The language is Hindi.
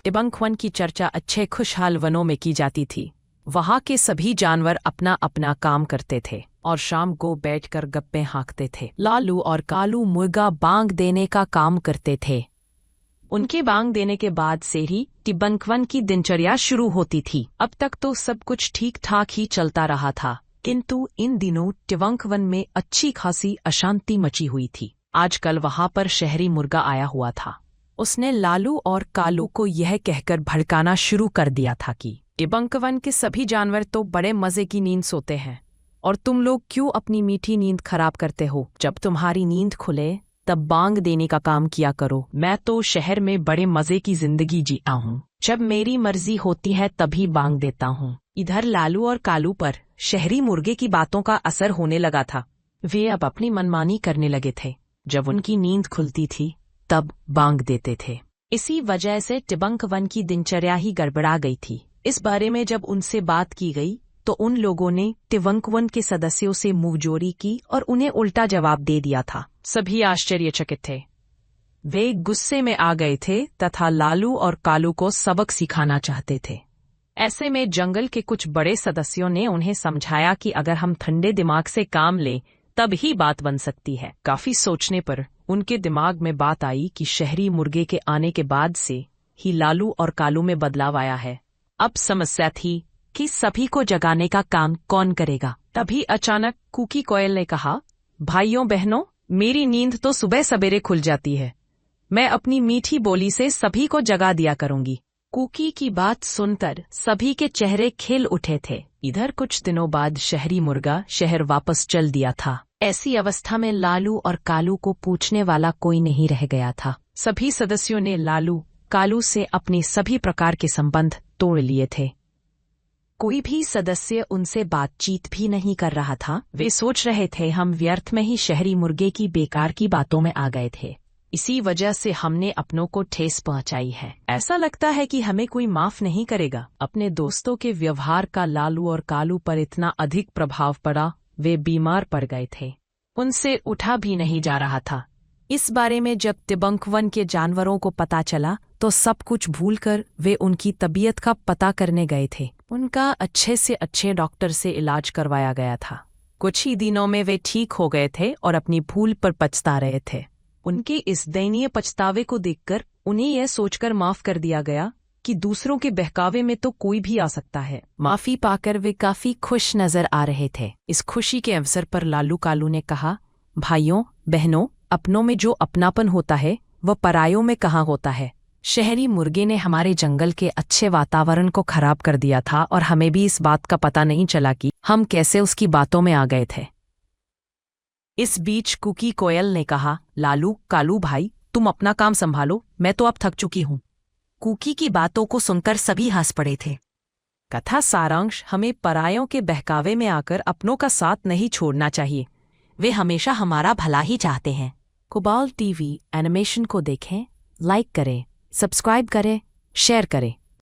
टिबंक वन की चर्चा अच्छे खुशहाल वनों में की जाती थी। वहाँ के सभी जानवर अपना अपना काम करते थे और शाम को बैठकर गप्पे हाँकते थे। लालू और कालू मुर्गा बांग देने का काम करते थे। उनके बांग देने के बाद से ही टिबंक वन की दिनचर्या शुरू होती थी। अब तक तो सब कुछ ठीक ठाक ही चलता रहा था, किंतु इन दिनों टिबंक वन में अच्छी खासी अशांति मची हुई थी। आजकल वहाँ पर शहरी मुर्गा आया हुआ था। उसने लालू और कालू को यह कहकर भड़काना शुरू कर दिया था कि टिबंक वन के सभी जानवर तो बड़े मजे की नींद सोते हैं और तुम लोग क्यों अपनी मीठी नींद खराब करते हो। जब तुम्हारी नींद खुले तब बांग देने का काम किया करो। मैं तो शहर में बड़े मजे की जिंदगी जीता हूँ। जब मेरी मर्जी होती है तभी बांग देता हूँ। इधर लालू और कालू पर शहरी मुर्गे की बातों का असर होने लगा था। वे अब अपनी मनमानी करने लगे थे। जब उनकी नींद खुलती थी तब बांग देते थे। इसी वजह से टिबंक वन की दिनचर्या ही गड़बड़ा गई थी। इस बारे में जब उनसे बात की गई तो उन लोगों ने टिबंक वन के सदस्यों से मुंहजोरी की और उन्हें उल्टा जवाब दे दिया था। सभी आश्चर्यचकित थे। वे गुस्से में आ गए थे तथा लालू और कालू को सबक सिखाना चाहते थे। ऐसे में जंगल के कुछ बड़े सदस्यों ने उन्हें समझाया कि अगर हम ठंडे दिमाग से काम लें तब ही बात बन सकती है। काफी सोचने पर उनके दिमाग में बात आई कि शहरी मुर्गे के आने के बाद से ही लालू और कालू में बदलाव आया है। अब समस्या थी कि सभी को जगाने का काम कौन करेगा। तभी अचानक कुकी कोयल ने कहा, भाइयों बहनों, मेरी नींद तो सुबह सवेरे खुल जाती है। मैं अपनी मीठी बोली से सभी को जगा दिया करूंगी। कुकी की बात सुनकर सभी के चेहरे खिल उठे थे। इधर कुछ दिनों बाद शहरी मुर्गा शहर वापस चल दिया था। ऐसी अवस्था में लालू और कालू को पूछने वाला कोई नहीं रह गया था। सभी सदस्यों ने लालू कालू से अपने सभी प्रकार के संबंध तोड़ लिए थे। कोई भी सदस्य उनसे बातचीत भी नहीं कर रहा था। वे सोच रहे थे हम व्यर्थ में ही शहरी मुर्गे की बेकार की बातों में आ गए थे। इसी वजह से हमने अपनों को ठेस पहुंचाई है। ऐसा लगता है कि हमें कोई माफ नहीं करेगा। अपने दोस्तों के व्यवहार का लालू और कालू पर इतना अधिक प्रभाव पड़ा, वे बीमार पड़ गए थे। उनसे उठा भी नहीं जा रहा था। इस बारे में जब टिबंक वन के जानवरों को पता चला तो सब कुछ भूलकर वे उनकी तबीयत का पता करने गए थे। उनका अच्छे से अच्छे डॉक्टर से इलाज करवाया गया था। कुछ ही दिनों में वे ठीक हो गए थे और अपनी भूल पर पछता रहे थे। उनके इस दयनीय पछतावे को देखकर उन्हें यह सोचकर माफ कर दिया गया कि दूसरों के बहकावे में तो कोई भी आ सकता है। माफी पाकर वे काफी खुश नजर आ रहे थे। इस खुशी के अवसर पर लालू कालू ने कहा, भाइयों बहनों, अपनों में जो अपनापन होता है वह परायों में कहाँ होता है। शहरी मुर्गे ने हमारे जंगल के अच्छे वातावरण को खराब कर दिया था और हमें भी इस बात का पता नहीं चला कि हम कैसे उसकी बातों में आ गए थे। इस बीच कुकी कोयल ने कहा, लालू कालू भाई, तुम अपना काम संभालो, मैं तो अब थक चुकी हूँ। कुकी की बातों को सुनकर सभी हंस पड़े थे। कथा सारांश, हमें परायों के बहकावे में आकर अपनों का साथ नहीं छोड़ना चाहिए। वे हमेशा हमारा भला ही चाहते हैं। कोबाल्ट टीवी एनिमेशन को देखें, लाइक करें, सब्सक्राइब करें, शेयर करें।